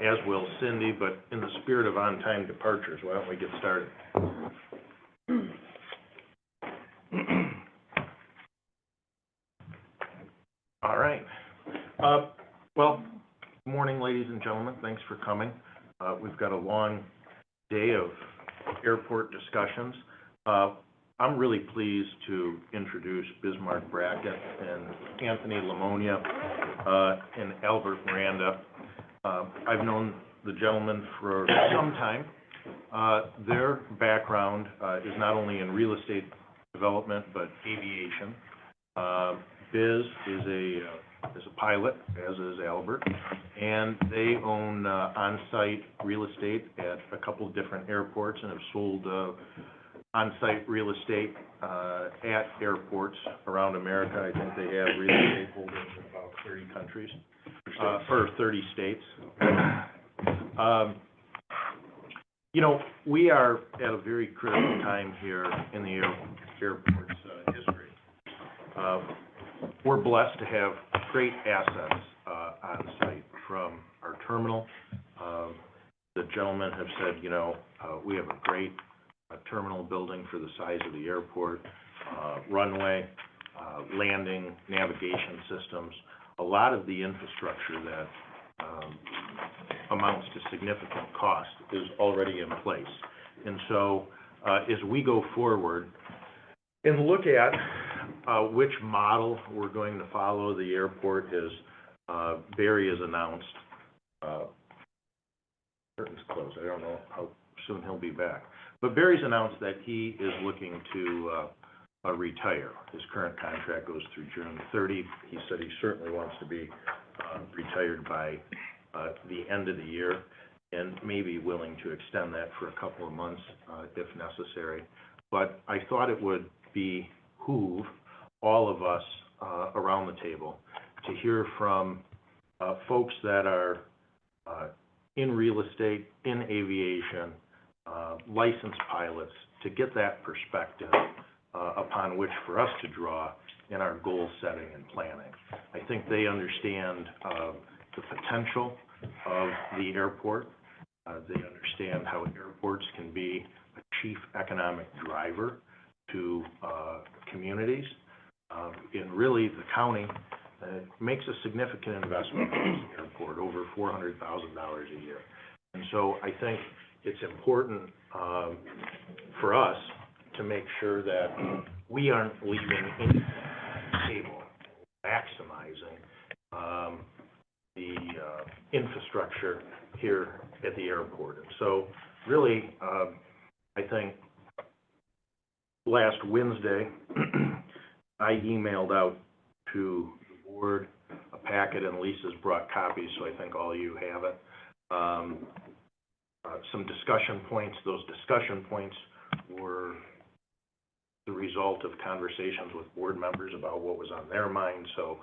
as will Cindy, but in the spirit of on-time departures, why don't we get started? All right. Well, good morning, ladies and gentlemen. Thanks for coming. We've got a long day of airport discussions. I'm really pleased to introduce Bismarck Brackett and Anthony Lamonia and Albert Miranda. I've known the gentlemen for some time. Their background is not only in real estate development, but aviation. Biz is a pilot, as is Albert, and they own on-site real estate at a couple of different airports and have sold on-site real estate at airports around America. I think they have real estate holdings in about 30 countries, or 30 states. You know, we are at a very critical time here in the airport's history. We're blessed to have great assets on site from our terminal. The gentlemen have said, you know, we have a great terminal building for the size of the airport, runway, landing, navigation systems. A lot of the infrastructure that amounts to significant cost is already in place. And so as we go forward and look at which model we're going to follow, the airport is, Barry has announced, curtains closed, I don't know how soon he'll be back. But Barry's announced that he is looking to retire. His current contract goes through June 30. He said he certainly wants to be retired by the end of the year, and may be willing to extend that for a couple of months if necessary. But I thought it would behoove all of us around the table to hear from folks that are in real estate, in aviation, licensed pilots, to get that perspective upon which for us to draw in our goal setting and planning. I think they understand the potential of the airport. They understand how airports can be a chief economic driver to communities. And really, the county makes a significant investment in the airport, over $400,000 a year. And so I think it's important for us to make sure that we aren't leaving anything on the table, maximizing the infrastructure here at the airport. And so really, I think last Wednesday, I emailed out to the board a packet, and Lisa's brought copies, so I think all of you have it. Some discussion points. Those discussion points were the result of conversations with board members about what was on their mind. So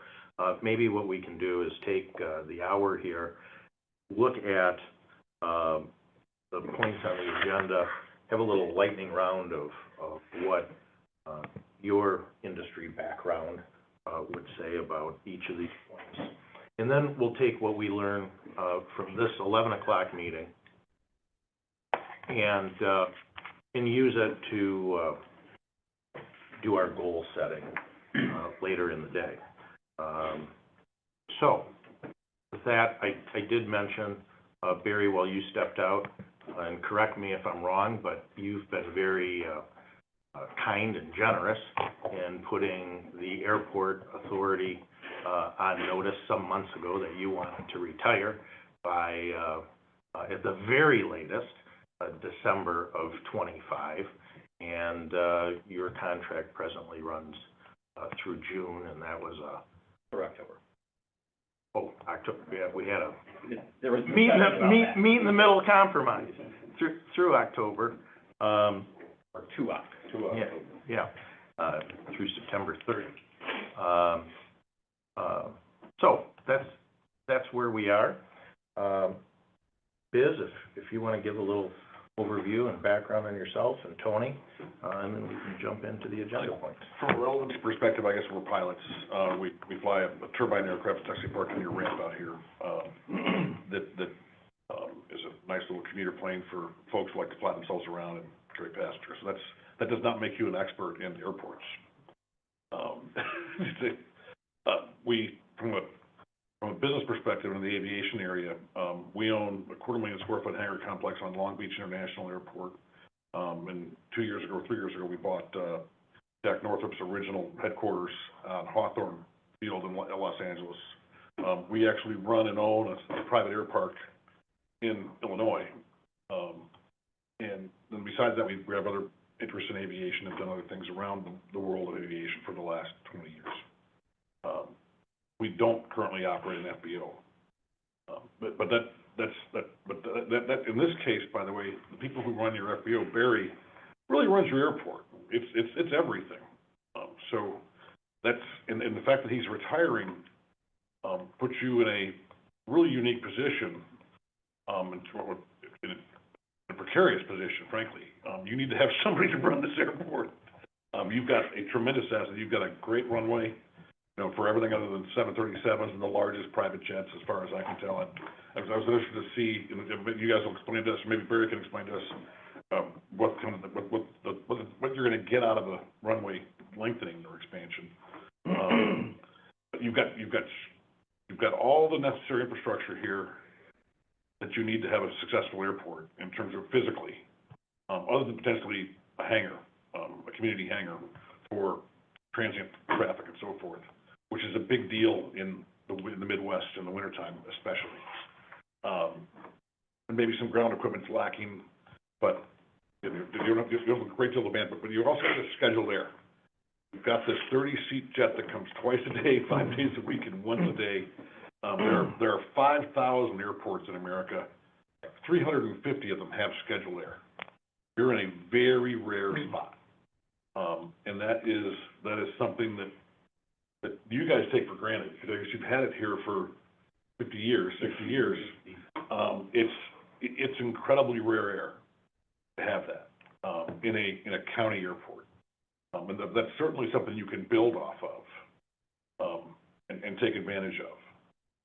maybe what we can do is take the hour here, look at the points on the agenda, have a little lightning round of what your industry background would say about each of these points. And then we'll take what we learn from this 11 o'clock meeting and use it to do our goal setting later in the day. So with that, I did mention, Barry, while you stepped out, and correct me if I'm wrong, but you've been very kind and generous in putting the airport authority on notice some months ago that you wanted to retire by, at the very latest, December of 25, and your contract presently runs through June, and that was or October. Oh, October. Yeah, we had a There was meet in the middle compromise through October. Or to October. Yeah, through September 30th. So that's where we are. Biz, if you want to give a little overview and background on yourself, and Tony, and then we can jump into the agenda points. From a relevance perspective, I guess we're pilots. We fly a turbine aircraft that's actually parked in your ramp out here that commuter plane for folks who like to fly themselves around and carry passengers. So that does not make you an expert in airports. From a business perspective in the aviation area, we own a 250,000 square foot hangar complex on Long Beach International Airport. And 3 years ago, we bought Jack Northrop's original headquarters on Hawthorne Field in Los Angeles. We actually run and own a private air park in Illinois. And then besides that, we have other interests in aviation and done other things around the world of aviation for the last 20 years. We don't currently operate an FBO. But in this case, by the way, the people who run your FBO, Barry, really runs your airport. It's everything. So that's, and the fact that he's retiring, puts you in a really unique position, in a precarious position, frankly. You need to have somebody to run this airport. You've got a tremendous asset. You've got a great runway, for everything other than 737s and the largest private jets, as far as I can tell. I was interested to see, you guys will explain to us, maybe Barry can explain to us, what you're going to get out of the runway lengthening or expansion. But you've got all the necessary infrastructure here that you need to have a successful airport in terms of physically, other than potentially a hangar, a community hangar for transient traffic and so forth, which is a big deal in the Midwest in the wintertime especially. And maybe some ground equipment's lacking, but you don't have a great deal of bandwidth, but you also have a schedule there. You've got this 30-seat jet that comes twice a day, 5 days a week, and once a day. There are 5,000 airports in America. 350 of them have scheduled air. You're in a very rare spot. And that is something that you guys take for granted, because you've had it here for 50 years, 60 years. It's incredibly rare air to have that in a county airport. And that's certainly something you can build off of and take advantage of.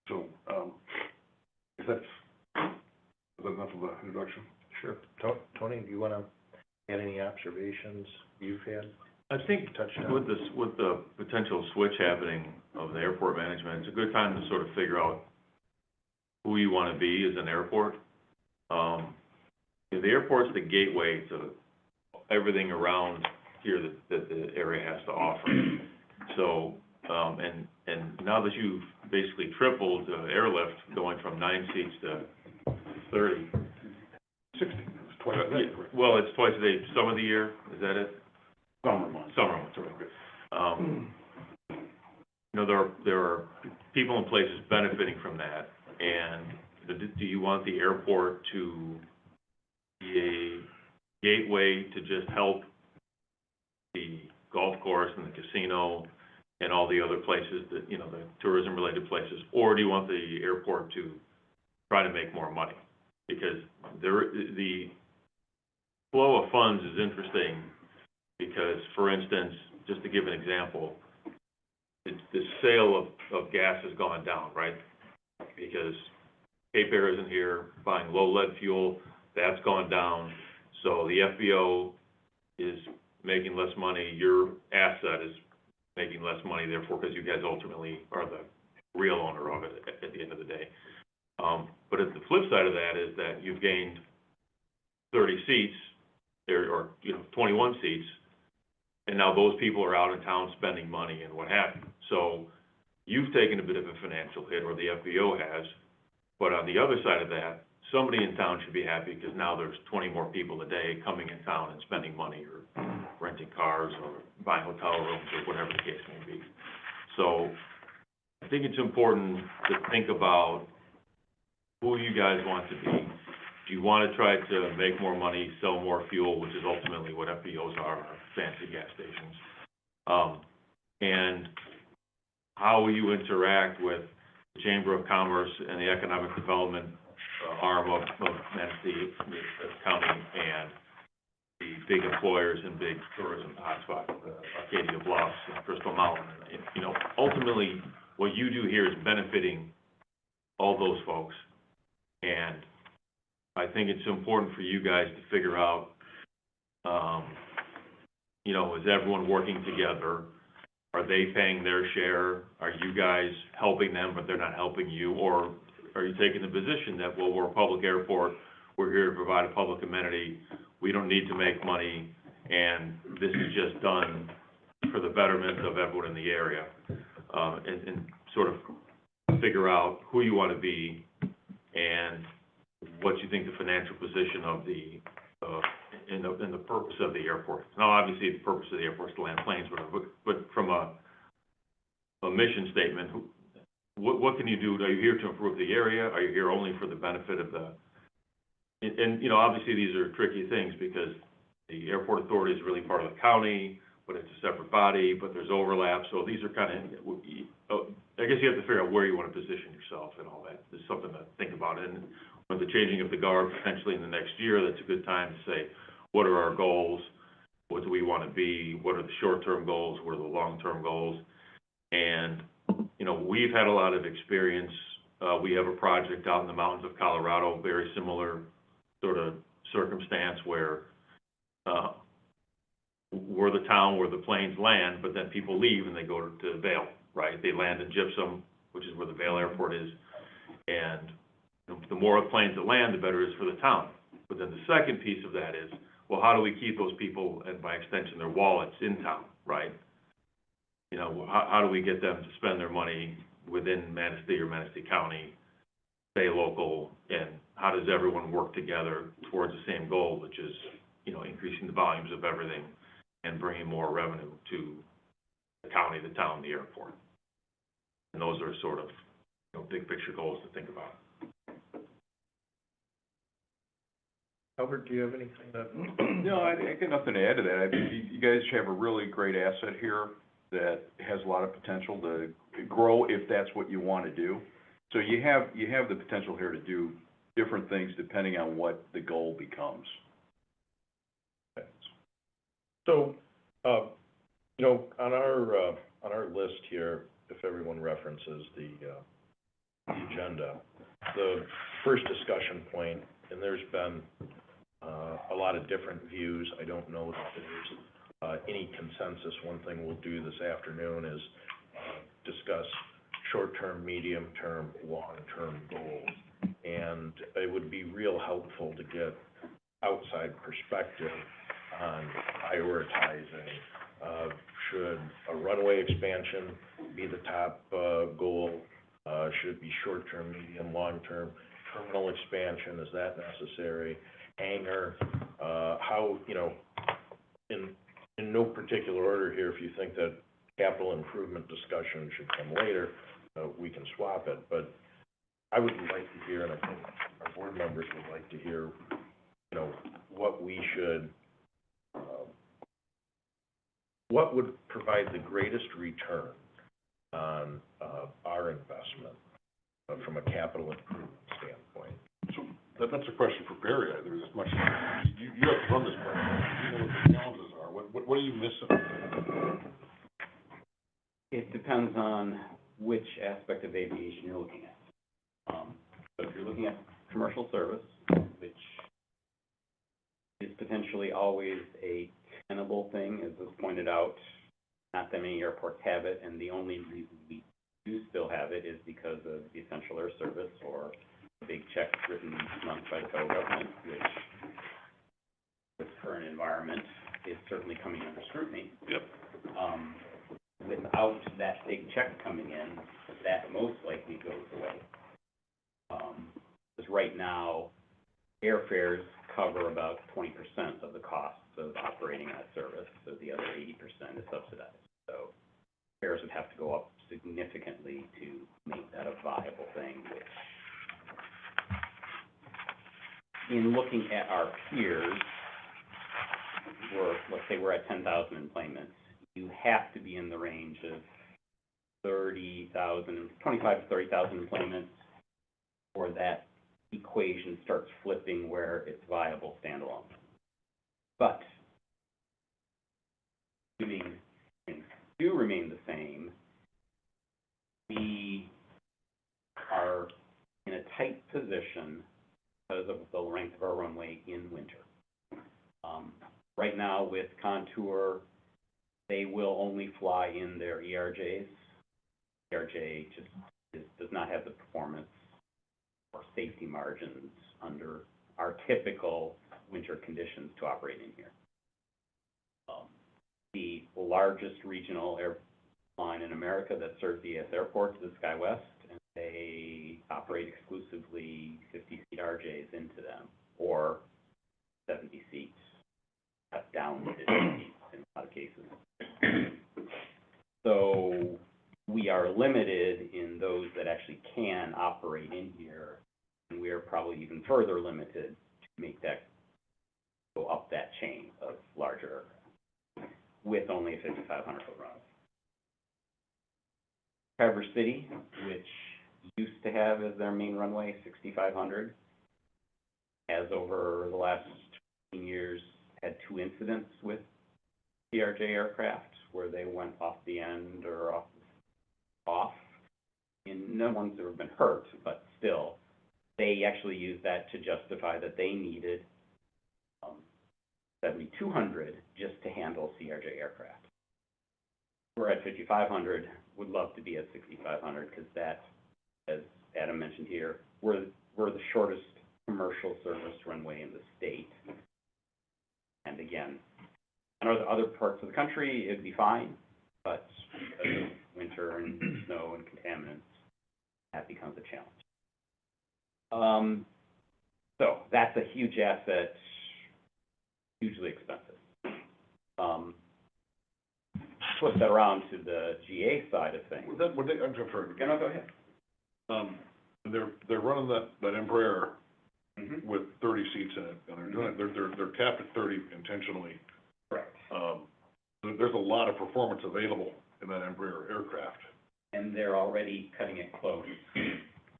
So, is that enough of an introduction? Sure. Tony, do you want to add any observations you've had? I think with the potential switch happening of the airport management, it's a good time to sort of figure out who you want to be as an airport. The airport's the gateway to everything around here that the area has to offer. So, and now that you've basically tripled the airlift, going from 9 seats to 30. 60. It's twice a day. Well, it's twice a day, some of the year, is that it? Summer months. Summer months, okay. There are people and places benefiting from that, and do you want the airport to be a gateway to just help the golf course and the casino and all the other places that, the tourism-related places, or do you want the airport to try to make more money? Because the flow of funds is interesting, because, for instance, just to give an example, the sale of gas has gone down, right? Because Cape Air isn't here, buying low-lead fuel, that's gone down. So the FBO is making less money, your asset is making less money, therefore, because you guys ultimately are the real owner of it at the end of the day. But the flip side of that is that you've gained 30 seats, or 21 seats, and now those people are out in town spending money and what have you. So you've taken a bit of a financial hit, or the FBO has, but on the other side of that, somebody in town should be happy, because now there's 20 more people a day coming in town and spending money, or renting cars, or buying hotel rooms, or whatever the case may be. So I think it's important to think about who you guys want to be. Do you want to try to make more money, sell more fuel, which is ultimately what FBOs are, fancy gas stations? And how will you interact with the Chamber of Commerce and the Economic Development arm of Manistee County, and the big employers and big tourism hotspots, Arcadia Bluffs and Crystal Mountain? Ultimately, what you do here is benefiting all those folks. And I think it's important for you guys to figure out, you know, is everyone working together? Are they paying their share? Are you guys helping them, but they're not helping you? Or are you taking the position that, well, we're a public airport, we're here to provide a public amenity, we don't need to make money, and this is just done for the betterment of everyone in the area? And sort of figure out who you want to be and what you think the financial position of the, and the purpose of the airport. Now, obviously, the purpose of the airport is to land planes, but from a mission statement, what can you do? Are you here to improve the area? Are you here only for the benefit of the, and you know, obviously, these are tricky things because the airport authority is really part of the county, but it's a separate body, but there's overlap, so these are kind of, I guess you have to figure out where you want to position yourself and all that. There's something to think about, and with the changing of the guard potentially in the next year, that's a good time to say, what are our goals? What do we want to be? What are the short-term goals? What are the long-term goals? And, you know, we've had a lot of experience. We have a project out in the mountains of Colorado, very similar sort of circumstance where we're the town where the planes land, but then people leave and they go to Vail, right? They land in Gypsum, which is where the Vail Airport is, and the more planes that land, the better it is for the town. But then the second piece of that is, well, how do we keep those people, and by extension, their wallets in town, right? You know, how do we get them to spend their money within Manistee or Manistee County, stay local, and how does everyone work together towards the same goal, which is, you know, increasing the volumes of everything and bringing more revenue to the county, the town, the airport. And those are sort of, you know, big picture goals to think about. Albert, do you have anything that? No, I got nothing to add to that. I mean, you guys have a really great asset here that has a lot of potential to grow if that's what you want to do. So you have the potential here to do different things depending on what the goal becomes. So, you know, on our list here, if everyone references the agenda, the first discussion point, and there's been a lot of different views. I don't know that there's any consensus. One thing we'll do this afternoon is discuss short-term, medium-term, long-term goals. And it would be real helpful to get outside perspective on prioritizing. Should a runway expansion be the top goal? Should it be short-term, medium, long-term? Terminal expansion, is that necessary? Hangar, how, you know, in no particular order here, if you think that capital improvement discussion should come later, we can swap it. But I would like to hear, and I think our board members would like to hear, you know, what we should, what would provide the greatest return on our investment from a capital improvement standpoint. So that's a question for Barry. There's as much, you have to run this program. You know what the challenges are. What are you missing? It depends on which aspect of aviation you're looking at. So if you're looking at commercial service, which is potentially always a tenable thing, as was pointed out, not that many airports have it, and the only reason we do still have it is because of the essential air service or big checks written each month by the federal government, which this current environment is certainly coming under scrutiny. Yep. Without that big check coming in, that most likely goes away. Because right now, airfares cover about 20% of the costs of operating that service, so the other 80% is subsidized. So fares would have to go up significantly to make that a viable thing, which, in looking at our peers, let's say we're at 10,000 enplanements, you have to be in the range of 25 to 30,000 enplanements, or that equation starts flipping where it's viable standalone. But assuming things do remain the same, we are in a tight position because of the length of in winter. Right now with Contour, they will only fly in their ERJs. ERJ does not have the performance or safety margins under our typical winter conditions to operate in here. The largest regional airline in America that serves the U.S. airports is SkyWest, and they operate exclusively 50-seat RJs into them, or 70 seats, cut down to 50 seats in a lot of cases. So we are limited in those that actually can operate in here, and we are probably even further limited to make that go up that chain of larger aircraft with only a 5,500-foot runway. Traverse City, which used to have as their main runway 6,500, has over the last 15 years had 2 incidents with CRJ aircraft where they went off the end or off. And no one's ever been hurt, but still, they actually used that to justify that they needed 7,200 just to handle CRJ aircraft. We're at 5,500, would love to be at 6,500 because that, as Adam mentioned here, we're the shortest commercial service runway in the state. And again, I know the other parts of the country, it'd be fine, but because of winter and snow and contaminants, that becomes a challenge. So that's a huge asset, hugely expensive. Flip that around to the GA side of things. I'm sorry. No, go ahead. They're running that Embraer Mm-hmm. with 30 seats in it, and they're doing it, they're capped at 30 intentionally. Correct. There's a lot of performance available in that Embraer aircraft. And they're already cutting it close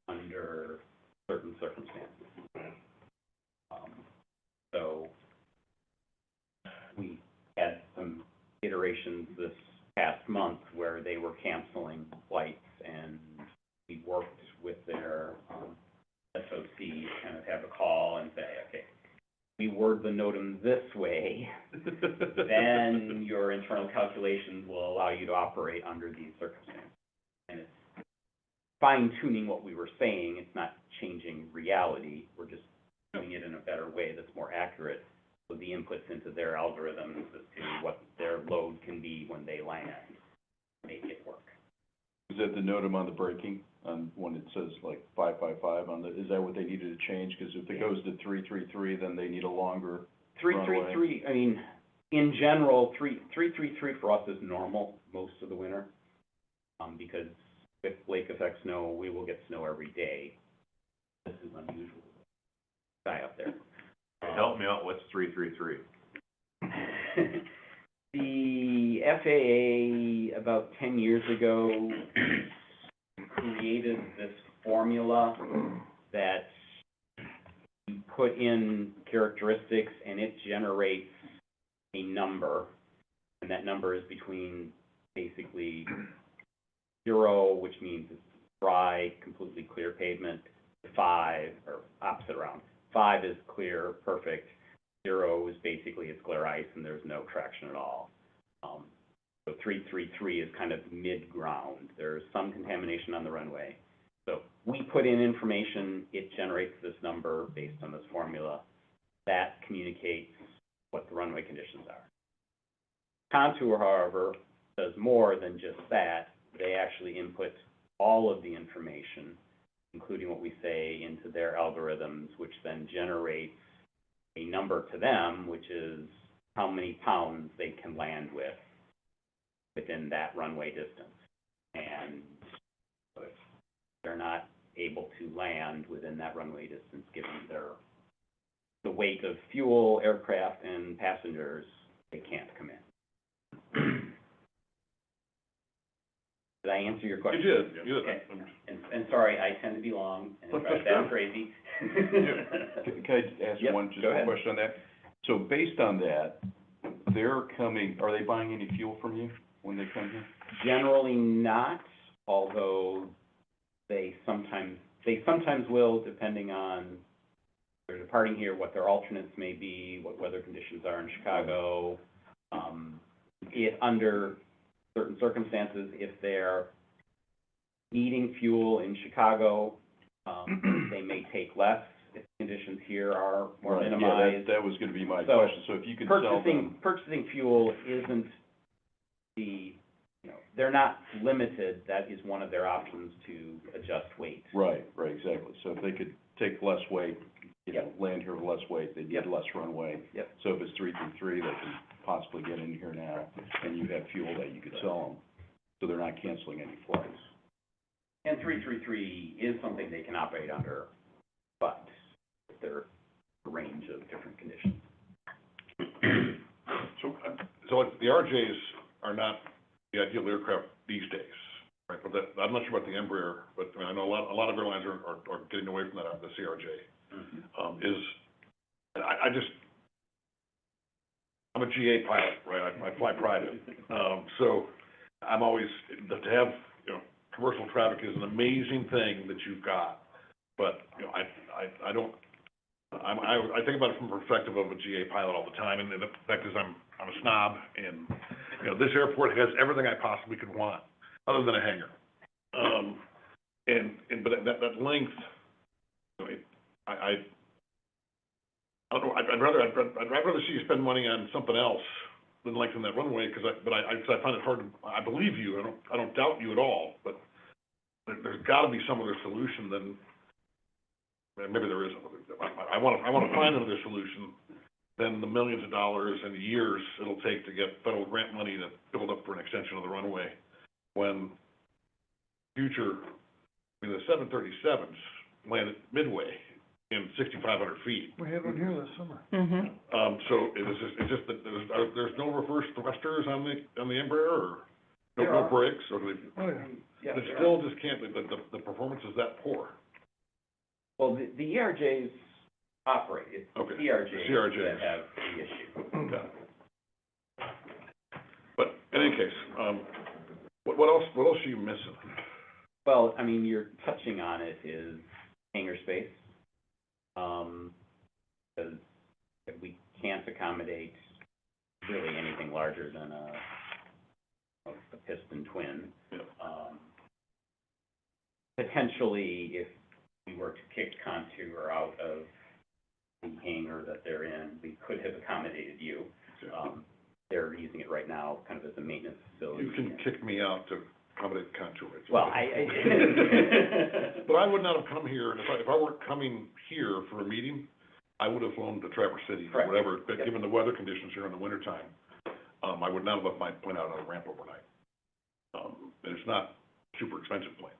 under certain circumstances. So we had some iterations this past month where they were canceling flights, and we worked with their SOC, kind of have a call and say, okay, we word the NOTAM this way, then your internal calculations will allow you to operate under these circumstances. And it's fine-tuning what we were saying, it's not changing reality, we're just doing it in a better way that's more accurate, so the inputs into their algorithms as to what their load can be when they land, make it work. Is that the NOTAM on the braking, on when it says like 555 on the, is that what they needed to change? Because if it goes to 333, then they need a longer runway. 333, I mean, in general, 333 for us is normal most of the winter, because with lake effect snow, we will get snow every day. This is unusual. Sky up there. Help me out, what's 333? The FAA, about 10 years ago, created this formula that you put in characteristics and it generates a number, and that number is between basically 0, which means it's dry, completely clear pavement, 5, or opposite around. 5 is clear, perfect. 0 is basically it's glare ice and there's no traction at all. So 333 is kind of mid-ground. There's some contamination on the runway. So we put in information, it generates this number based on this formula. That communicates what the runway conditions are. Contour, however, does more than just that. They actually input all of the information, including what we say, into their algorithms, which then generates a number to them, which is how many pounds they can land with within that runway distance. And if they're not able to land within that runway distance, given the weight of fuel, aircraft, and passengers, they can't come in. Did I answer your question? You did. Okay. And sorry, I tend to be long, and it drives down crazy. Can I ask Yep, one, just go a ahead. question on that? So based on that, they're coming, are they buying any fuel from you when they come here? Generally not, although they sometimes will, depending on, there's a departing here, what their alternates may be, what weather conditions are in Chicago. If under certain circumstances, if they're needing fuel in Chicago, they may take less if conditions here are more Right, minimized. yeah, that was gonna be my So, question, so if you could sell them. Purchasing fuel isn't the, they're not limited, that is one of their options to adjust weight. Right, exactly, so if they could take less weight, land here with less weight, they'd need less runway. Yep. So if it's 333, they can possibly get in here now, and you have fuel that you could sell them, so they're not canceling any flights. And 333 is something they can operate under, but there are a range of different conditions. So the RJs are not the ideal aircraft these days, right? But I'm not sure about the Embraer, but I mean, I know a lot of airlines are getting away from that, the CRJ. I'm a GA pilot, right? I fly private. So I'm always, to have, commercial traffic is an amazing thing that you've got, but, I think about it from the perspective of a GA pilot all the time, and the fact is I'm a snob, and, this airport has everything I possibly could want, other than a hangar. But that length, I don't know, I'd rather see you spend money on something else than lengthen that runway, because I find it hard to, I believe you, I don't doubt you at all, but there's gotta be some other solution than, maybe there is another, I wanna find another solution than the millions of dollars and years it'll take to get federal grant money to build up for an extension of the runway, when future, the 737s land at Midway in 6,500 feet. We had one here this summer. So it's just that there's no reverse thrusters on the Embraer, or There no are. brakes, or they, Oh, yeah. Yeah, it still just can't, the performance is that poor. well, the ERJs operate, it's Okay. CRJs CRJs. that have the issue. Okay. But in any case, what else are you missing? Well, I mean, you're touching on it, is hangar space. Because we can't accommodate really anything larger than a piston twin. Yeah. Potentially, if we were to kick Contour out of the hangar that they're in, we could have accommodated you. They're using it right now kind of as a maintenance facility. You can kick me out to accommodate Contour. Well, But I would not have come here, and if I weren't coming here for a meeting, I would have flown to Traverse City or Correct. whatever, but Yep. given the weather conditions here in the wintertime, I would not have left my plane out on a ramp overnight. And it's not super expensive plane.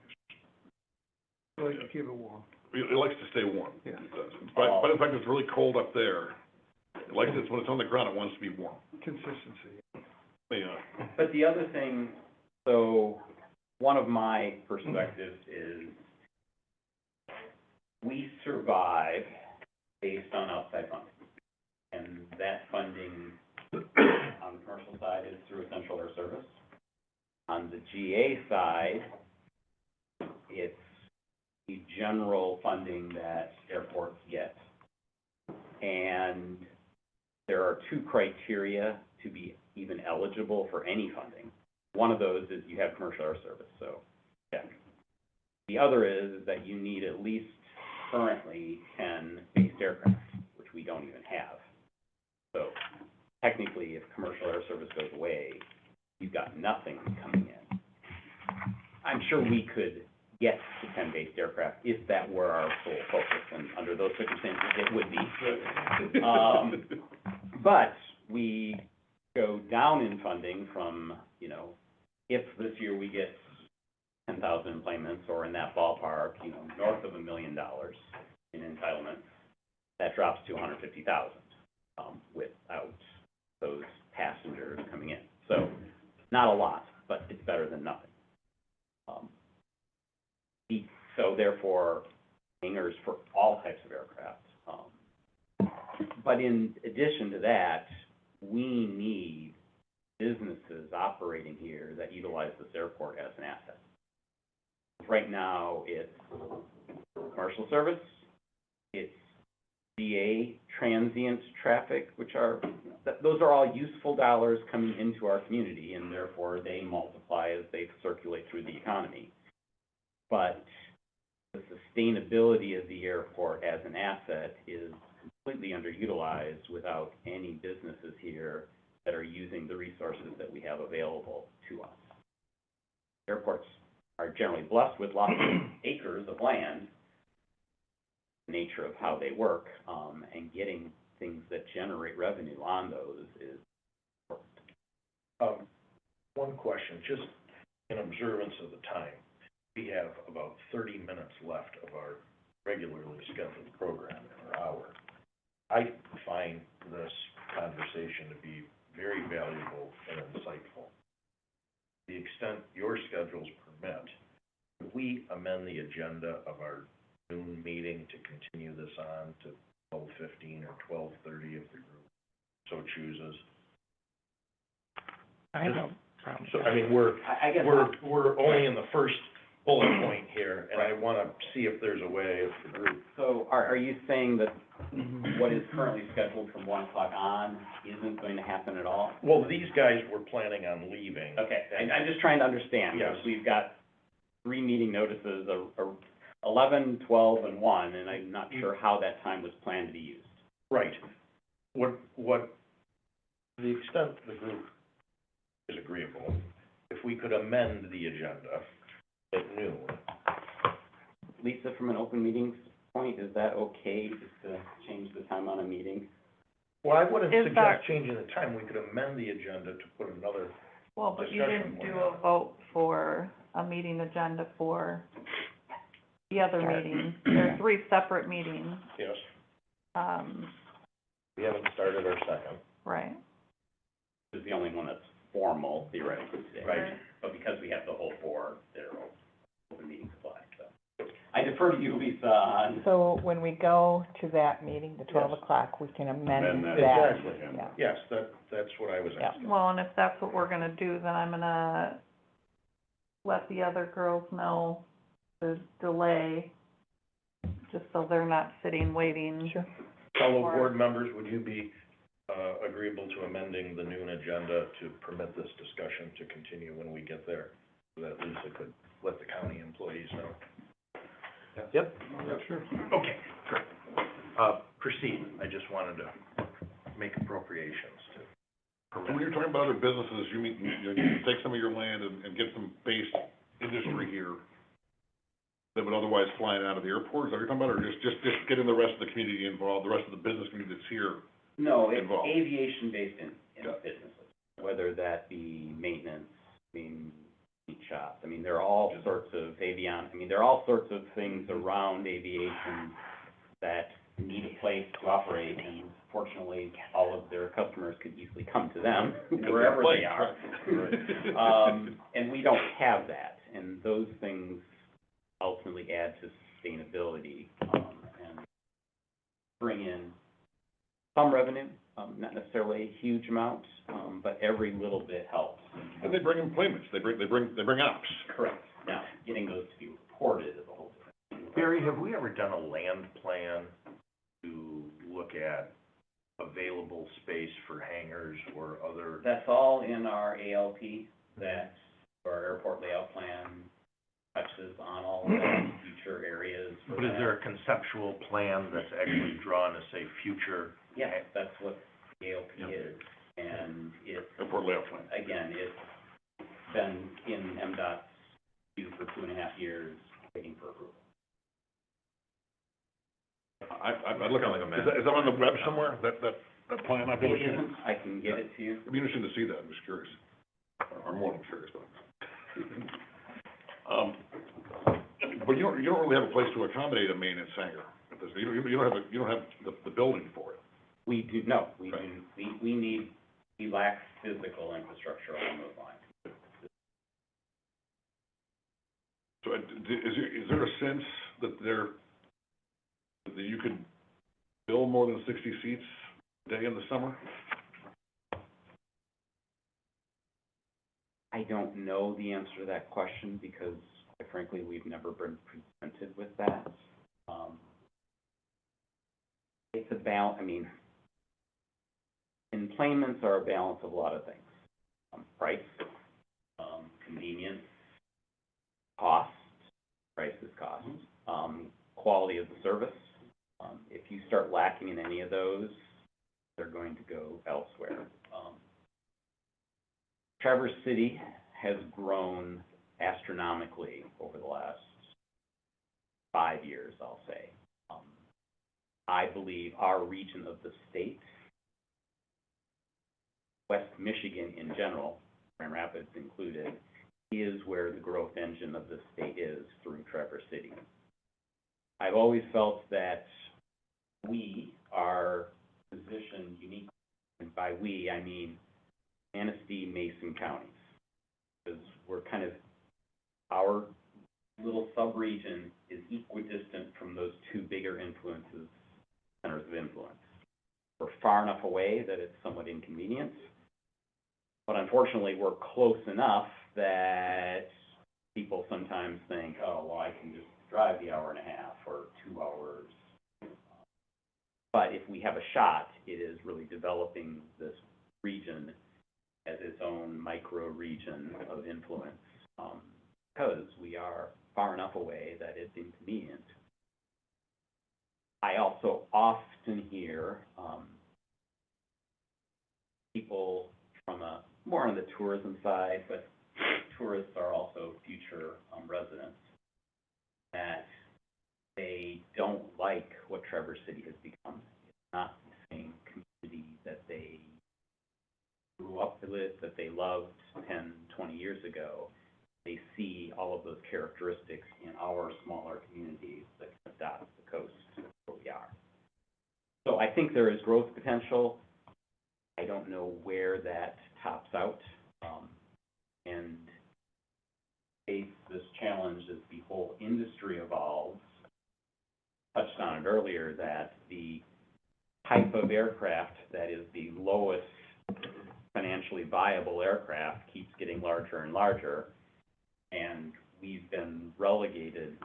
I like to keep it warm. It likes to stay warm. Yeah. It does. But in fact, it's really cold up there. It likes it, when it's on the ground, it wants to be warm. Consistency. Yeah. But the other thing, so one of my perspectives is we survive based on outside funding. And that funding on the commercial side is through Essential Air Service. On the GA side, it's the general funding that airports get. And there are two criteria to be even eligible for any funding. One of those is you have commercial air service, so check. The other is that you need at least currently 10 based aircraft, which we don't even have. So technically, if commercial air service goes away, you've got nothing coming in. I'm sure we could get to 10 based aircraft if that were our sole focus, and under those circumstances, it would be. But we go down in funding from, if this year we get 10,000 enplanements, or in that ballpark, north of $1 million in entitlements, that drops to 150,000, without those passengers coming in. So, not a lot, but it's better than nothing. So therefore, hangars for all types of aircraft. But in addition to that, we need businesses operating here that utilize this airport as an asset. Right now, it's commercial service, it's TGA transient traffic, which are, those are all useful dollars coming into our community, and therefore they multiply as they circulate through the economy. But the sustainability of the airport as an asset is completely underutilized without any businesses here that are using the resources that we have available to us. Airports are generally blessed with lots of acres of land, the nature of how they work, and getting things that generate revenue on those is important. One question, just in observance of the time. We have about 30 minutes left of our regularly scheduled program in our hour. I find this conversation to be very valuable and insightful. To the extent your schedules permit, could we amend the agenda of our noon meeting to continue this on to 12:15 or 12:30 if the group so chooses? I have no problem. So, I mean, we're only in the first bullet point here, and I wanna see if there's a way if the group. So are you saying that what is currently scheduled from 1 o'clock on isn't going to happen at all? Well, these guys were planning on leaving. Okay, I'm just trying to understand. Yes. Because we've got 3 meeting notices, 11, 12, and 1, and I'm not sure how that time was planned to be used. Right. To the extent the group is agreeable, if we could amend the agenda at noon. Lisa, from an open meetings point, is that okay just to change the time on a meeting? Well, I wouldn't Is that- suggest changing the time, we could amend the agenda to put another, Well, but you discussion didn't do point. a vote for a meeting agenda for the other Right. meeting. There are 3 separate meetings, yes, we haven't started our second. right. This is the only one that's formal theoretically today. Right. But because we have the whole 4, they're open meetings apply, so. I defer to you, Lisa, on. So when we go to that meeting, the 12 Yes. o'clock, we can amend Amend that. that. Exactly. Yeah. Yes, that's what I was Yeah. asking. Well, and if that's what we're gonna do, then I'm gonna let the other girls know the delay, just so they're not sitting waiting. Sure. Fellow Or- board members, would you be, agreeable to amending the noon agenda to permit this discussion to continue when we get there? So that Lisa could let the county employees know? Yep. Sure. Okay, great. Proceed, I just wanted to make appropriations to So when permit. you're talking about other businesses, you mean, you take some of your land and get some base industry here that would otherwise fly in out of the airport, is that what you're talking about, or just getting the rest of the community involved, the rest of the business community that's here? No, it's Involved. aviation-based in Got it. businesses, whether that be maintenance, meat shops. I mean, there are all sorts of there are all sorts of things around aviation that need a place to operate, and fortunately, all of their customers could easily come to them wherever they are. And we don't have that, and those things ultimately add to sustainability, and bring in some revenue, not necessarily a huge amount, but every little bit helps. And they bring employments, they bring ops. Correct. Now, getting those to be reported is a whole different thing. Barry, have we ever done a land plan to look at available space for hangars or other? That's all in our ALP, that, our airport layout plan touches on all of the future areas for But is that. there a conceptual plan that's actually drawn to say future? Yes, that's what the ALP Yep. is, and it's, Airport layout plan. again, it's been in MDOT's queue for 2.5 years, waiting for approval. I'd look, Kinda like a map. is that on the web somewhere, that plan, I've never It seen it? isn't, I can get it to you. It'd be interesting to see that, I'm just curious, or more than curious, but. But you don't really have a place to accommodate a maintenance hangar, you don't have the building for it. We do, no, we Right. do, we lack physical infrastructure along those lines. So, is there a sense that you could fill more than 60 seats a day in the summer? I don't know the answer to that question because, quite frankly, we've never been presented with that. it's a I mean, employments are a balance of a lot of things. Price, convenience, cost, price is cost, quality of the service. If you start lacking in any of those, they're going to go elsewhere. Traverse City has grown astronomically over the last 5 years, I'll say. I believe our region of the state, West Michigan in general, Grand Rapids included, is where the growth engine of the state is through Traverse City. I've always felt that we are positioned uniquely, and by we, I mean Manistee, Mason counties, because we're kind of, our little sub-region is equidistant from those two bigger centers of influence. We're far enough away that it's somewhat inconvenient, but unfortunately, we're close enough that people sometimes think, oh, well, I can just drive the hour and a half or 2 hours. But if we have a shot, it is really developing this region as its own micro-region of influence, because we are far enough away that it's inconvenient. I also often hear people from more on the tourism side, but tourists are also future residents, that they don't like what Traverse City has become. It's not the same community that they grew up with, that they loved 10, 20 years ago. They see all of those characteristics in our smaller communities that dot the coast where we are. So I think there is growth potential. I don't know where that tops out. And face this challenge as the whole industry evolves. Touched on it earlier that the type of aircraft that is the lowest financially viable aircraft keeps getting larger and larger, and we've been relegated,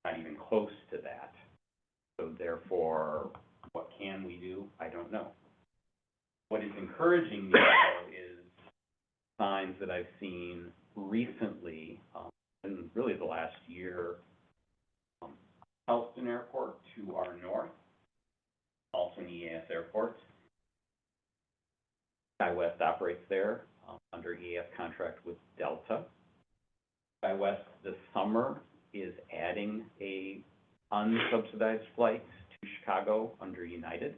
not even close to that. So therefore, what can we do? I don't know. What is encouraging me though is signs that I've seen recently, in really the last year, Houston Airport to our north, also an EAS airport. SkyWest operates there under EAS contract with Delta. SkyWest this summer is adding a unsubsidized flight to Chicago under United.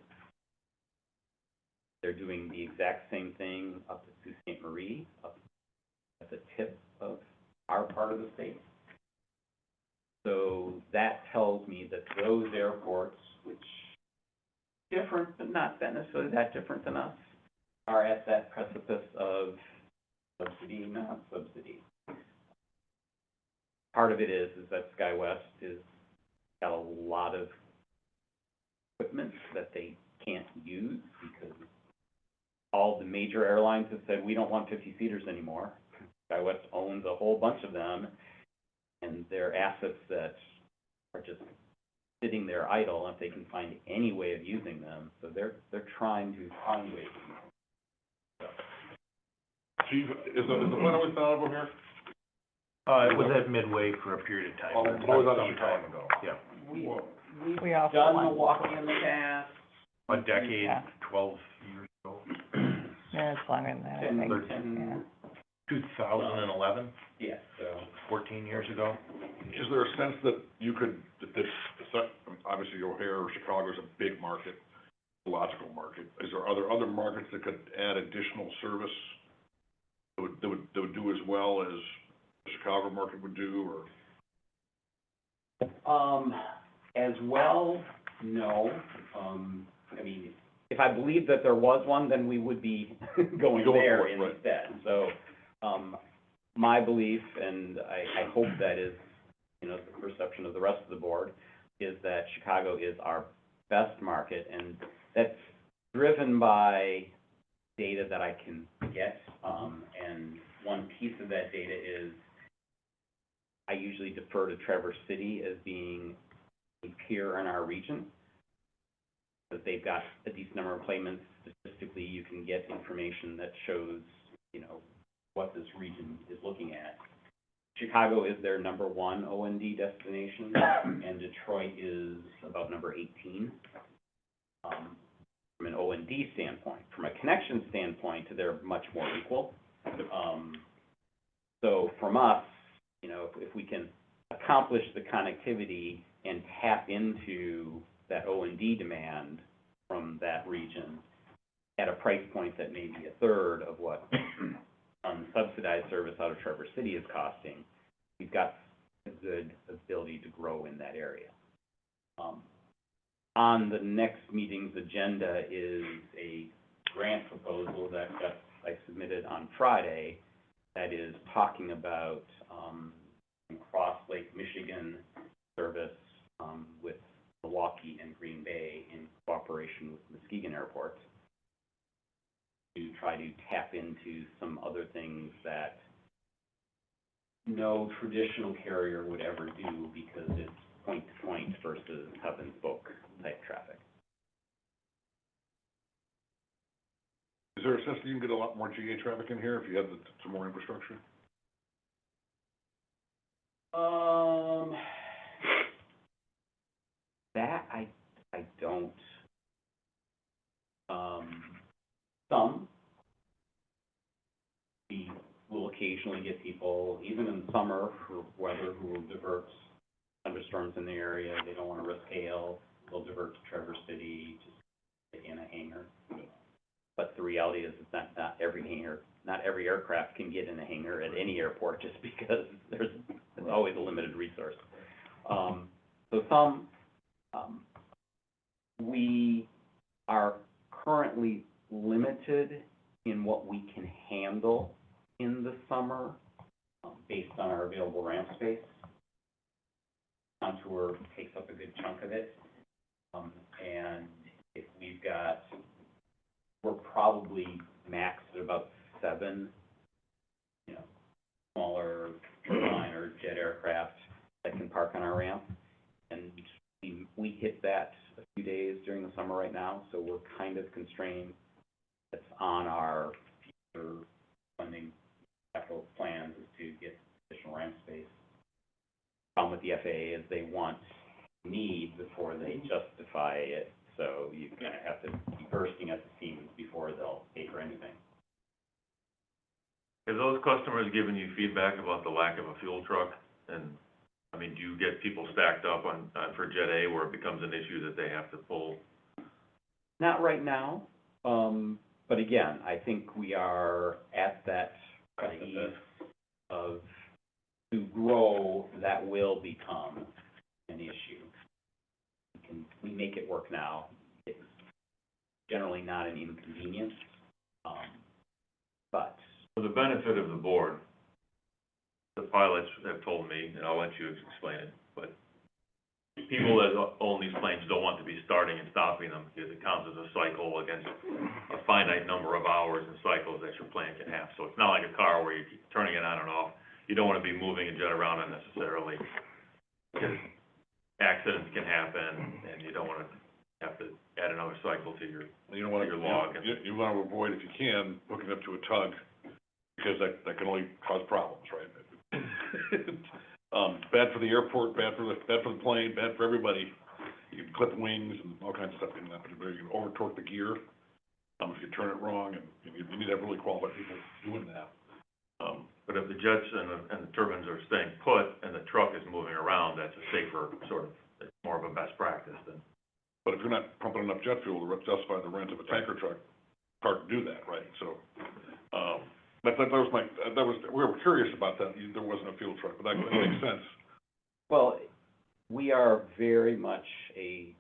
They're doing the exact same thing up to Sault Ste. Marie, up at the tip of our part of the state. So that tells me that those airports, which are different, but not that necessarily that different than us, are at that precipice of subsidy, not subsidy. Part of it is that SkyWest is got a lot of equipment that they can't use because all the major airlines have said, we don't want 50-seaters anymore. SkyWest owns a whole bunch of them, and they're assets that are just sitting there idle if they can find any way of using them. So they're trying to find ways to use them. Chief, is the plan always been over here? It was at Midway for a period of time. Oh, That's always out of some Chicago. time ago, yeah. We also Done want, Milwaukee in the past. A decade, Yeah. 12 years ago, yeah, it's longer than that, I 10, think, 10, 2011, yeah, so. 14 years ago. Is there a sense that you could, obviously O'Hare or Chicago is a big market, a logical market. Are there other markets that could add additional service that would do as well as the Chicago market would do, or? As well, no. I mean, if I believed that there was one, then we would be going there right. instead. So, my belief, and I hope that is, the perception of the rest of the board, is that Chicago is our best market, and that's driven by data that I can get. And one piece of that data is I usually defer to Traverse City as being a peer in our region. that they've got a decent number of claimants. Statistically, you can get information that shows, you know, what this region is looking at. Chicago is their number 1 O&D destination, and Detroit is about number 18. From an O&D standpoint. From a connection standpoint, they're much more equal. So from us, you know, if we can accomplish the connectivity and tap into that O&D demand from that region at a price point that may be a third of what unsubsidized service out of Traverse City is costing, we've got a good ability to grow in that area. On the next meeting's agenda is a grant proposal that I submitted on Friday that is talking about Cross Lake, Michigan service with Milwaukee and Green Bay in cooperation with Muskegon Airport to try to tap into some other things that no traditional carrier would ever do because it's point-to-point versus hub-and-spoke type traffic. Is there a sense that you can get a lot more GA traffic in here if you had some more infrastructure? That I don't. Some, we will occasionally get people, even in summer, for weather, who will divert thunderstorms in the area. They don't want to risk hail. They'll divert to Traverse City, just in a hangar. But the reality is, it's not every hangar, not every aircraft can get in a hangar at any airport, just because there's always a limited resource. So some, we are currently limited in what we can handle in the summer, based on our available ramp space. Contour takes up a good chunk of it. And if we're probably maxed at about 7, you know, smaller turbine or jet aircraft that can park on our ramp. And we hit that a few days during the summer right now, so we're kind of constrained. That's on our future funding capital plans, is to get additional ramp space. Problem with the FAA is they want need before they justify it, so you kind of have to be bursting at the seams before they'll pay for anything. Have those customers given you feedback about the lack of a fuel truck? And, I mean, do you get people stacked up on for Jet A where it becomes an issue that they have to pull? Not right now, but again, I think we are at that eve of, to grow, that will become an issue. We make it work now. It's generally not an inconvenience, but. For the benefit of the board, the pilots have told me, and I'll let you explain it, but people that own these planes don't want to be starting and stopping them because it counts as a cycle against a finite number of hours and cycles that your plane can have. So it's not like a car where you keep turning it on and off. You don't want to be moving a jet around unnecessarily, because accidents can happen, and you don't want to have to add another cycle to your log. You want to avoid, if you can, hooking up to a tug, because that can only cause problems, right? Bad for the airport, bad for the plane, bad for everybody. You can clip wings and all kinds of stuff can happen. You can over torque the gear if you turn it wrong, and you need to have really qualified people doing that. But if the jets and the turbines are staying put and the truck is moving around, that's a safer sort of, it's more of a best practice than. But if you're not pumping enough jet fuel to justify the rent of a tanker truck, it's hard to do that, right? So, we were curious about that. There wasn't a fuel truck, but that makes sense. Well, we are very much a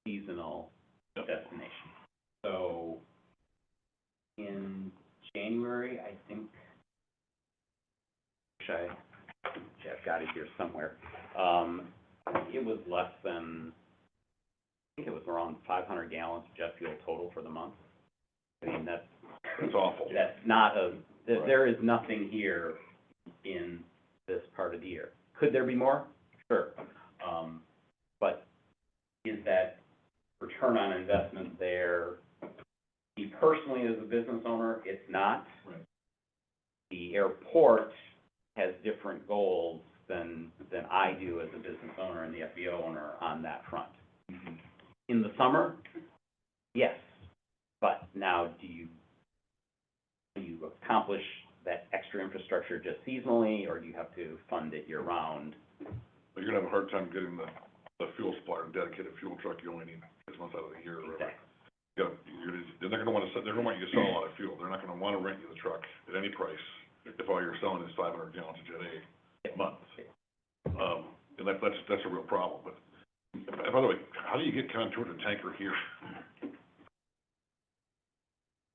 seasonal destination. So in January, I think, I've got it here somewhere. It was less than, I think it was around 500 gallons of jet fuel total for the month. I mean, It's awful. that's not there is nothing here in this part of the year. Could there be more? Sure. But is that for return on investment there, me personally as a business owner, it's not. Right. The airport has different goals than I do as a business owner and the FBO owner on that front. In the summer, yes, but now do you accomplish that extra infrastructure just seasonally, or do you have to fund it year-round? But you're gonna have a hard time getting the fuel supplier, dedicated fuel truck, you only need 6 months out of the year or whatever. They're gonna want you to sell a lot of fuel, they're not gonna wanna rent you the truck at any price if all you're selling is 500 gallons of Jet A a month. And that's a real problem, but, by the way, how do you get Contour to tanker here?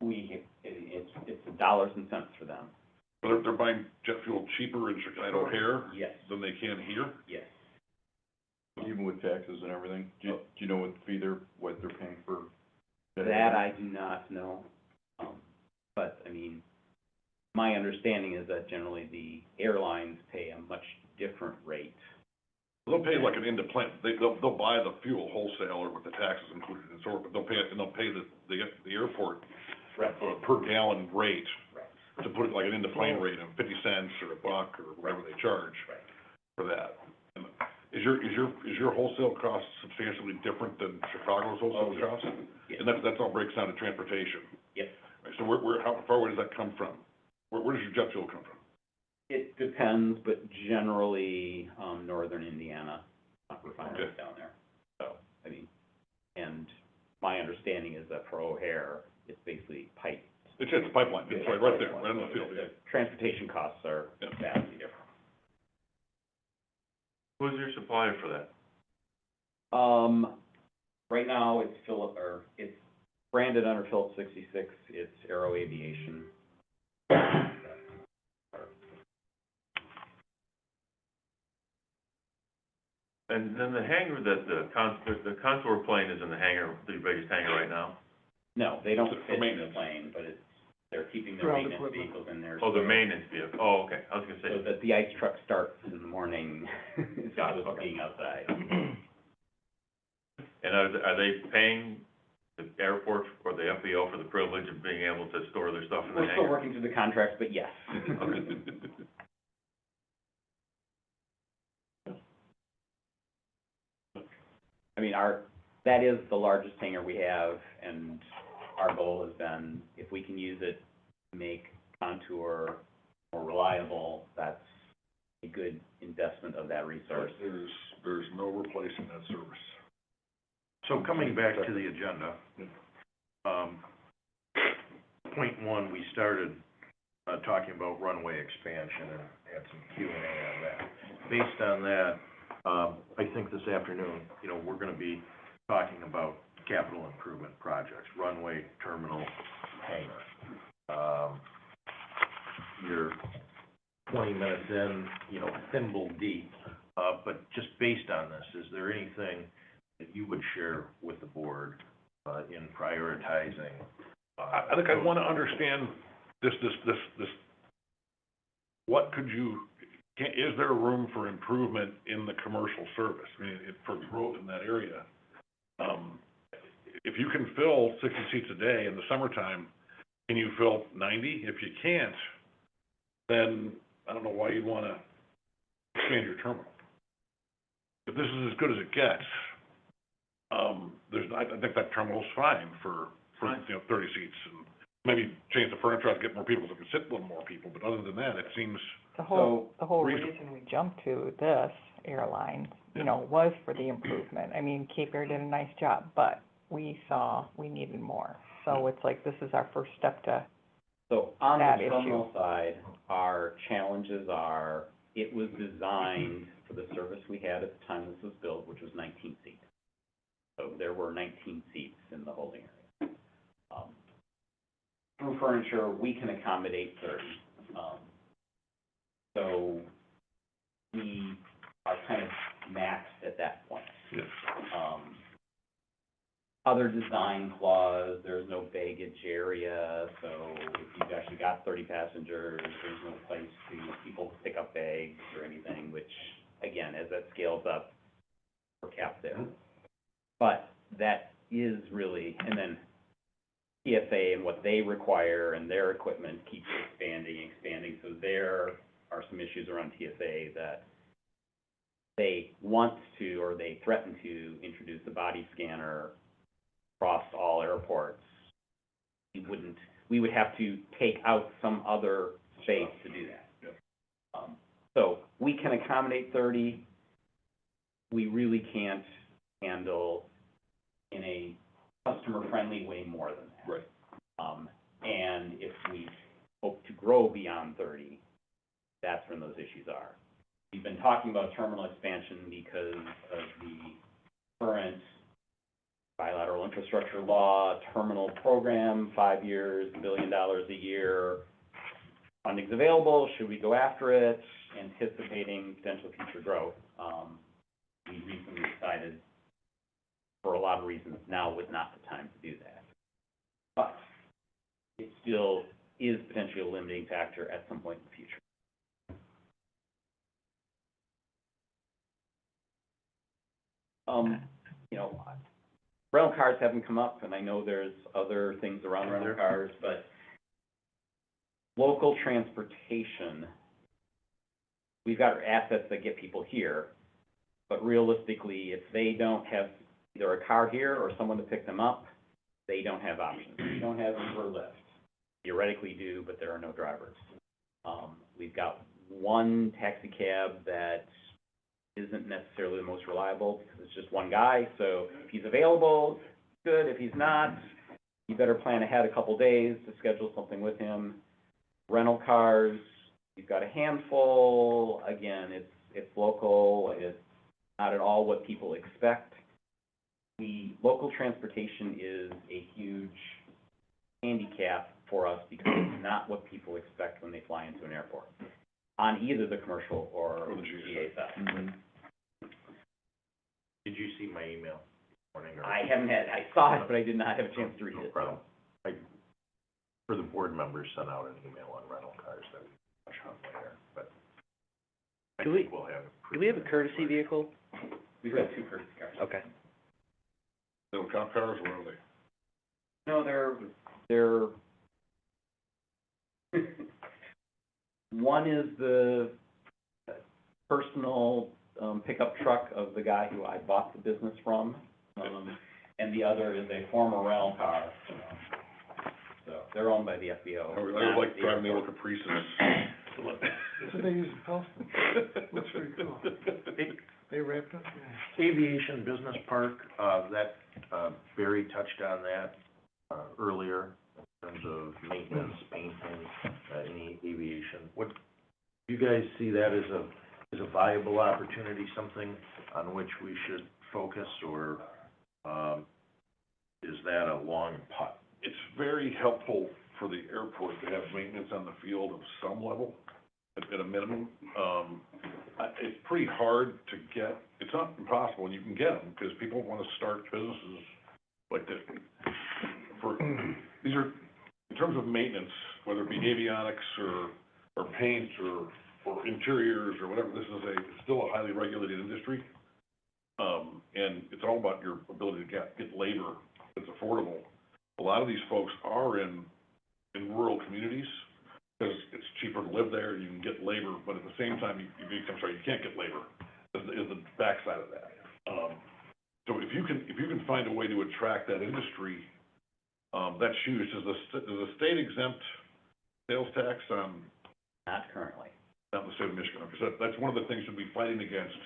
It's dollars and cents for them. They're buying jet fuel cheaper in Chicago O'Hare Yes, than they can here? yes. Even with taxes and everything? Do you know what they're paying for? That I do not know. But, I mean, my understanding is that generally the airlines pay a much different rate. They'll pay like an into-plant, they'll buy the fuel wholesale or with the taxes included and so forth, but they'll pay the airport Right. for a per gallon rate, Right. to put it like an into-plane rate of 50 cents or a buck or whatever they charge Right. for that. And is your wholesale cost substantially different than Chicago's wholesale Oh, yes. cost? Yes. And that's all breaks down to transportation. Yes. Right, so how far away does that come from? Where does your jet fuel come from? It depends, but generally, northern Indiana, refineries Okay. down there. So, I mean, and my understanding is that for O'Hare, it's basically pipe. It's a pipeline, it's right there, right in the field, yeah. The transportation costs are Yeah. vastly different. Who's your supplier for that? Right now, it's branded under Phillips 66, it's Aero Aviation. And then the hangar that the Contour plane is in the hangar, the biggest hangar right now? No, they don't For fit in the maintenance. plane, but they're keeping their Ground maintenance equipment. vehicles in there. Oh, the so- maintenance vehicle, oh, okay, I was gonna So say, that the ice truck starts in the morning, instead Got it, of okay. being outside. and are they paying the airport or the FBO for the privilege of being able to store their stuff in the We're still hangar? working through the contracts, but yes. I mean, that is the largest hangar we have, and our goal has been, if we can use it to make Contour more reliable, that's a good investment of that resource. There's no replacing that service. So coming back to the agenda, point one, we started, talking about runway expansion and had some Q&A on that. Based on that, I think this afternoon, we're gonna be talking about capital improvement projects, runway, terminal, hangar. You're 20 minutes in, thimble deep, but just based on this, is there anything that you would share with the board, in prioritizing? I think I'd wanna understand this, what could is there room for improvement in the commercial service? I mean, for growth in that area. If you can fill 60 seats a day in the summertime, can you fill 90? If you can't, then I don't know why you'd wanna expand your terminal. If this is as good as it gets, I think that terminal's fine for 30 seats, and maybe change the furniture out to get more people, so it can sit a little more people, but other than that, it seems, The whole reasonable. reason we jumped to this airline, was for the improvement. I mean, Cape Air did a nice job, but we saw we needed more. So it's like, this is our first step to, So on That the issue. terminal side, our challenges are, it was designed for the service we had at the time this was built, which was 19 seats. So there were 19 seats in the holding area. Through furniture, we can accommodate 30. So we are kind of maxed at that point. yes. Other design flaws, there's no baggage area, so if you've actually got 30 passengers, there's no place to, people to pick up bags or anything, which, again, as that scales up, we're capped there. But that is really, and then TSA and what they require and their equipment keeps expanding, so there are some issues around TSA that they want to, or they threaten to introduce a body scanner across all airports. We would have to take out some other space to do that. So we can accommodate 30. We really can't handle in a customer-friendly way more than that. Right. And if we hope to grow beyond 30, that's when those issues are. We've been talking about terminal expansion because of the current bilateral infrastructure law, terminal program, 5 years, $1 billion a year. Funding's available, should we go after it, anticipating potential future growth? We recently decided, for a lot of reasons, now was not the time to do that. But it still is potentially a limiting factor at some point in the future. You know, rental cars haven't come up, and I know there's other things around rental cars, but local transportation, we've got assets that get people here, but realistically, if they don't have either a car here or someone to pick them up, they don't have options. We don't have Uber or Lyft. Theoretically do, but there are no drivers. We've got one taxi cab that isn't necessarily the most reliable because it's just one guy, so if he's available, good. If he's not, you better plan ahead a couple days to schedule something with him. Rental cars, you've got a handful. Again, it's local. It's not at all what people expect. The local transportation is a huge handicap for us because it's not what people expect when they fly into an airport, on either the commercial or Or the GA side. Mm-hmm. Did you see my email this morning? Or- I saw it, but I did not have a chance to read No it. problem. For the board members, sent out an email on rental cars that we touch on later, but I Do we- think we'll have. Do we have a courtesy vehicle? We've got two courtesy cars. Okay. Little cop cars, where are they? No, they're one is the personal pickup truck of the guy who I bought the business from, and the other is a former rental car. So they're owned by the FBO. I would like driving the old Caprices. So they use a Pelston. Looks pretty cool. They wrapped up, yeah. Aviation Business Park, Barry touched on that, earlier, in terms of maintenance, painting, any aviation. What, do you guys see that as a viable opportunity, something on which we should focus, or, is that a long putt? It's very helpful for the airport to have maintenance on the field of some level, at a minimum. It's pretty hard to get, it's not impossible, and you can get them, because people want to start businesses like this. These are, in terms of maintenance, whether it be avionics or paint or interiors or whatever, this is it's still a highly regulated industry. And it's all about your ability to get labor that's affordable. A lot of these folks are in rural communities, because it's cheaper to live there, you can get labor, but at the same time, you can't get labor, is the backside of that. So if you can find a way to attract that industry, that's huge. Does the state exempt sales tax on? Not currently. Not in the state of Michigan, because that's one of the things we'd be fighting against.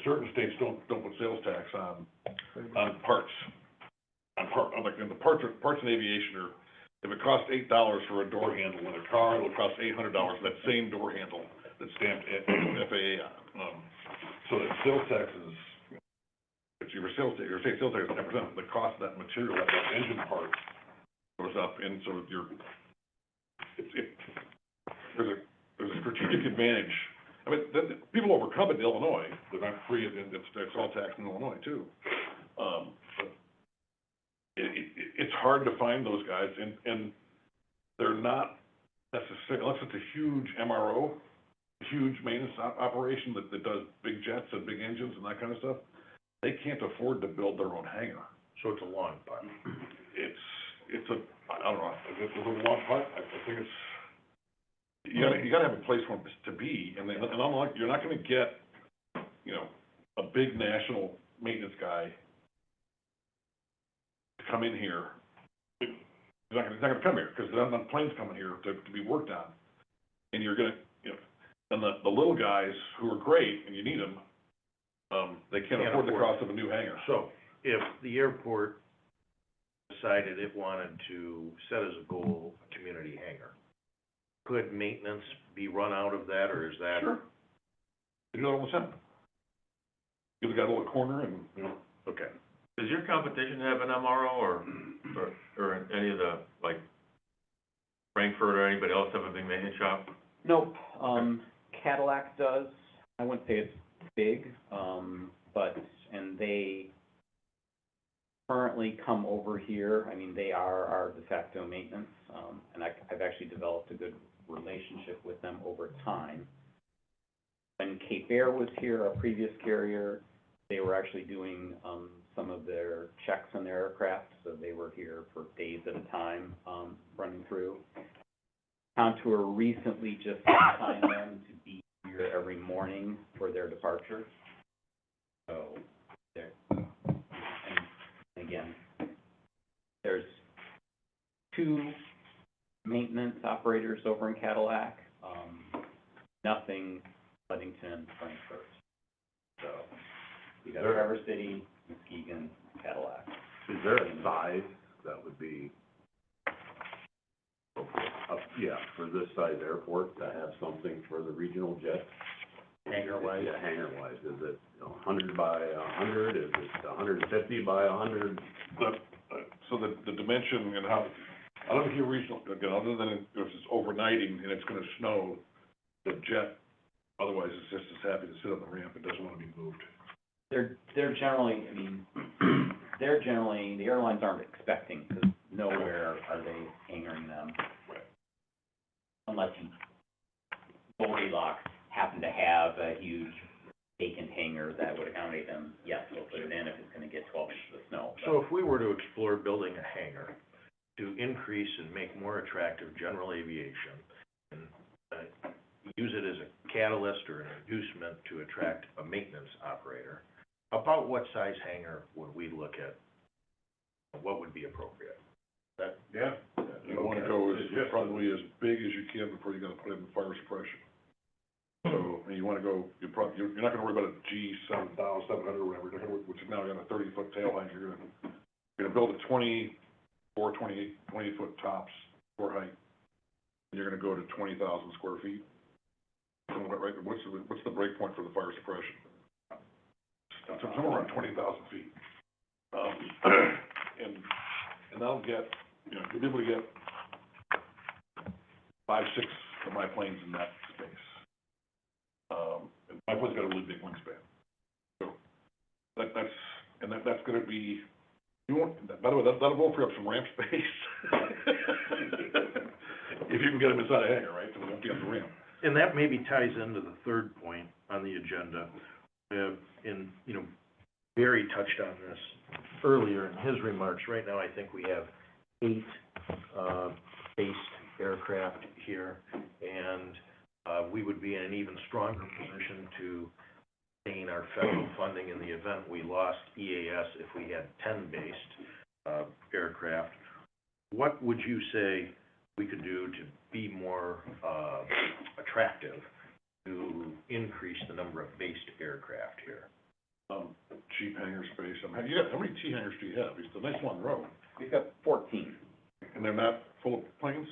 Certain states don't put sales tax on parts. Like in the parts in aviation are, if it costs $8 for a door handle in a car, it'll cost $800 for that same door handle that's stamped FAA on. So that sales tax is, if your state sales tax is 10%, the cost of that material, that engine part goes up, and so there's a strategic advantage. I mean, people overcome it in Illinois. They're not free, and it's all taxed in Illinois too. But it's hard to find those guys, and they're not necessarily, unless it's a huge MRO, huge maintenance operation that does big jets and big engines and that kind of stuff, they can't afford to build their own hangar. So it's a long putt. It's a, I don't know, is it a long putt? I think it's, you gotta have a place for it to be, and I'm like, you're not gonna get, you know, a big national maintenance guy to come in here. He's not gonna come here, because there aren't enough planes coming here to be worked on. And you're gonna, you know, and the little guys who are great, and you need them, they can't afford the cost of a new hangar. So if the airport decided it wanted to set as a goal a community hangar, could maintenance be run out of that, or is that? Sure. You do it all the time. Give the guy a little corner and, you know. Okay. Does your competition have an MRO or any of the, like, Frankfurt or anybody else have a big maintenance shop? Nope, Cadillac does, I wouldn't say it's big, but, and they currently come over here, I mean, they are our de facto maintenance, and I've actually developed a good relationship with them over time. When Cape Air was here, our previous carrier, they were actually doing, some of their checks on their aircraft, so they were here for days at a time, running through. Contour recently just assigned them to be here every morning for their departure. So, they're, and again, there's 2 maintenance operators over in Cadillac, nothing Ludington, Frankfurt. So, you got Traverse City, Muskegon, Cadillac. Is there a size that would be, for this size airport to have something for the regional jets? Hangar-wise? Yeah, hangar-wise, is it 100 by 100, is it 150 by 100? So the dimension and how, I don't think your regional, again, other than if it's overnighting and it's gonna snow, the jet, otherwise it's just as happy to sit on the ramp, it doesn't wanna be moved. They're generally, I mean, the airlines aren't expecting, because nowhere are they hangering them. Right. Unless you, Goldilocks happen to have a huge vacant hangar that would accommodate them, yes, we'll put it in if it's gonna get 12 inches of snow. So if we were to explore building a hangar to increase and make more attractive general aviation, and use it as a catalyst or an inducement to attract a maintenance operator, about what size hangar would we look at? What would be appropriate? That, Yeah. You wanna go probably as big as you can before you gotta put in fire suppression. So, and you wanna go, you're not gonna worry about a G700 or whatever, which is now got a 30-foot tail height, you're gonna build a 28-foot tops floor height, and you're gonna go to 20,000 square feet. Right, what's the break point for the fire suppression? Somewhere around 20,000 feet. And that'll get, you know, you'll be able to get 5, 6 of my planes in that space. And my plane's got a really big wingspan. So that's gonna be, by the way, that'll go free up some ramp space. If you can get them inside a hangar, right, so they won't be on the ramp. and that maybe ties into the third point on the agenda. Barry touched on this earlier in his remarks. Right now, I think we have 8 based aircraft here, and we would be in an even stronger position to obtain our federal funding in the event we lost EAS if we had 10 based aircraft. What would you say we could do to be more attractive to increase the number of based aircraft here? Cheap hangar space, how many T hangars do you have? It's a nice long row. We've got 14. And they're not full of planes?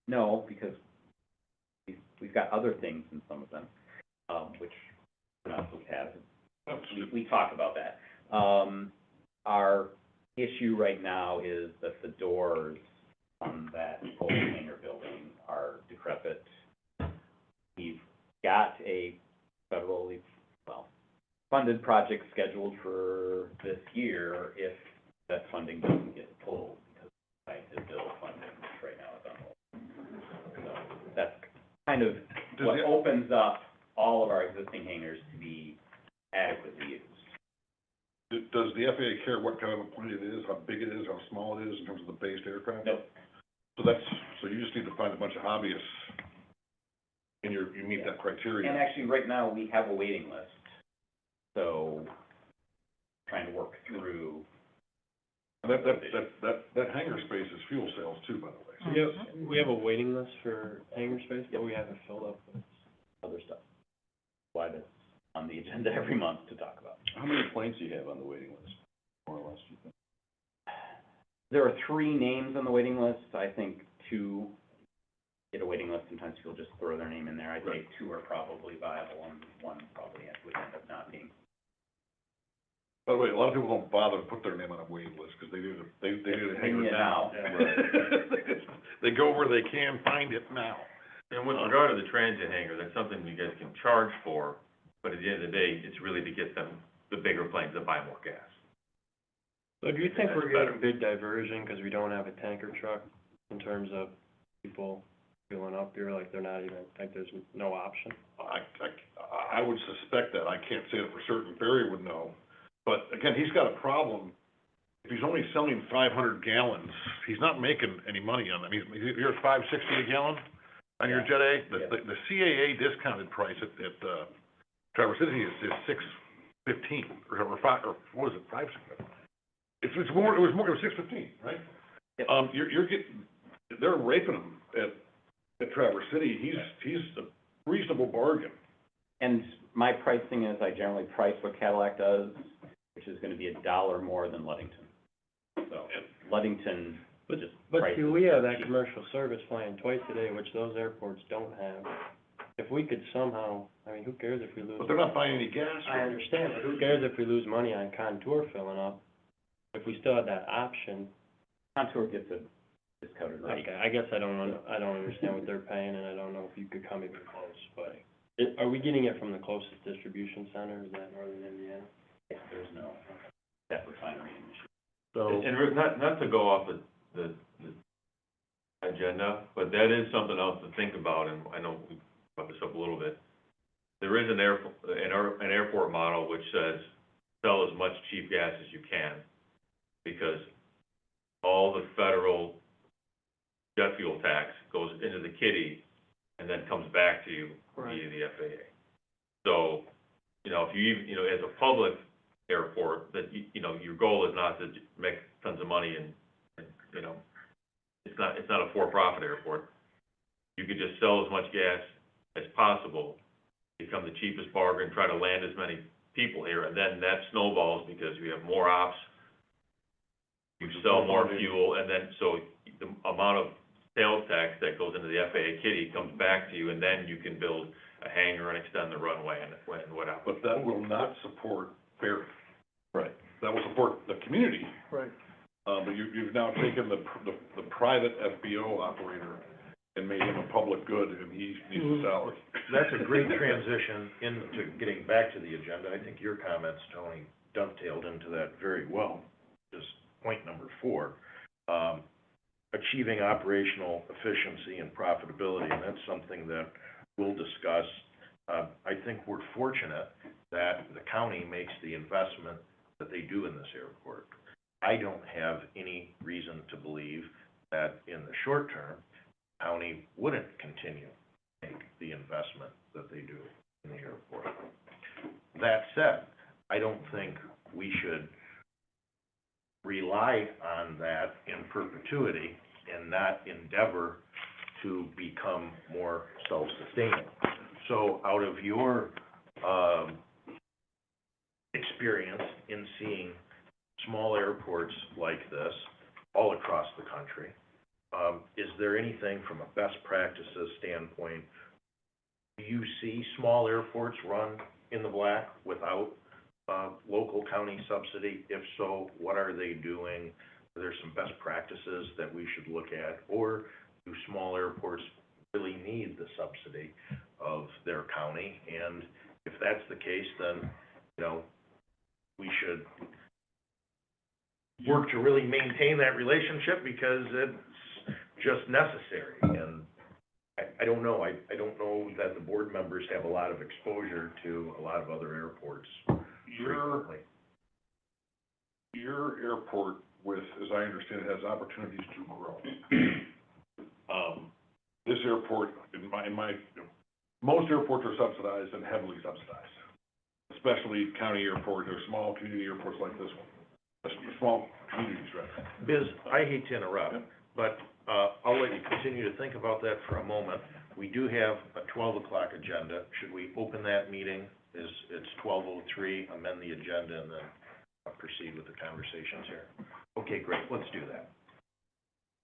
No, because we've got other things in some of them, which we're not supposed to have. We talk about that. Our issue right now is that the doors on that old hangar building are decrepit. We've got a federally, funded project scheduled for this year if that funding doesn't get pulled, because I did bill funding, which right now is on hold. So that's kind of what opens up all of our existing hangars to be adequately used. does the FAA care what kind of a plane it is, how big it is, how small it is in terms of the based aircraft? Nope. So you just need to find a bunch of hobbyists, and you meet that criteria. And actually, right now, we have a waiting list, so trying to work through. And that hangar space is fuel cells too, by the way. We have a waiting list for hangar space, but we haven't filled up with Other stuff. Why that's on the agenda every month to talk about. How many planes do you have on the waiting list, more or less, do you think? There are 3 names on the waiting list. I think 2 get a waiting list. Sometimes people just throw their name in there. I think 2 are probably viable, and 1 probably would end up not being. By the way, a lot of people don't bother to put their name on a waiting list, because they do the hangar Yeah, now. now. They go where they can find it now. And with regard to the transit hangar, that's something you guys can charge for, but at the end of the day, it's really to get them, the bigger planes that buy more gas. So do you think we're That's getting big diversion because we don't have a tanker truck in terms of people filling up here, like they're not even, like there's no option? I would suspect that, I can't say it for certain, Barry would know. But again, he's got a problem, if he's only selling 500 gallons, he's not making any money on them. You're at $5.60 a gallon on your Jet A? The CAA discounted price at Traverse City is $6.15, or five, or what was it, $5.60? It was more, it was $6.15, right? Yep. You're getting, they're raping him at Traverse City. He's a reasonable bargain. And my pricing is I generally price what Cadillac does, which is gonna be $1 more than Ludington. So Ludington just But prices. see, we have that commercial service flying twice a day, which those airports don't have. If we could somehow, I mean, who cares if we lose? But they're not buying any gas. I understand, but who cares if we lose money on Contour filling up? If we still had that option, Contour gets a discounted rate. okay, I guess I don't understand what they're paying, and I don't know if you could come even close, but are we getting it from the closest distribution center, is that Northern Indiana? There's no that refinery in Michigan. So, And Rick, not to go off the agenda, but that is something else to think about, and I know we brought this up a little bit. There is an airport model which says, sell as much cheap gas as you can, because all the federal jet fuel tax goes into the kitty and then comes back to you via the FAA. So, if you even, as a public airport, that, your goal is not to make tons of money and it's not a for-profit airport. You could just sell as much gas as possible, become the cheapest bargain, try to land as many people here, and then that snowballs because you have more ops, you sell more fuel, and then, so the amount of sales tax that goes into the FAA kitty comes back to you, and then you can build a hangar and extend the runway and whatever. But that will not support Barry. Right. That will support the community. Right. But you've now taken the private FBO operator and made him a public good, and he needs a salary. that's a great transition into getting back to the agenda. I think your comments, Tony, dovetailed into that very well. Just point number 4, achieving operational efficiency and profitability, and that's something that we'll discuss. I think we're fortunate that the county makes the investment that they do in this airport. I don't have any reason to believe that in the short term, the county wouldn't continue to make the investment that they do in the airport. That said, I don't think we should rely on that in perpetuity and not endeavor to become more self-sustaining. So out of your experience in seeing small airports like this all across the country, is there anything from a best practices standpoint, do you see small airports run in the black without local county subsidy? If so, what are they doing? Are there some best practices that we should look at? Or do small airports really need the subsidy of their county? And if that's the case, then, we should work to really maintain that relationship because it's just necessary. And I don't know. I don't know that the board members have a lot of exposure to a lot of other airports frequently. Your airport with, as I understand it, has opportunities to grow. This airport, most airports are subsidized and heavily subsidized, especially county airports or small community airports like this one, small communities rather. Biz, I hate to interrupt, but, I'll let you continue to think about that for a moment. We do have a 12 o'clock agenda. Should we open that meeting? It's 12:03, amend the agenda, and then proceed with the conversations here? Okay, great, let's do that.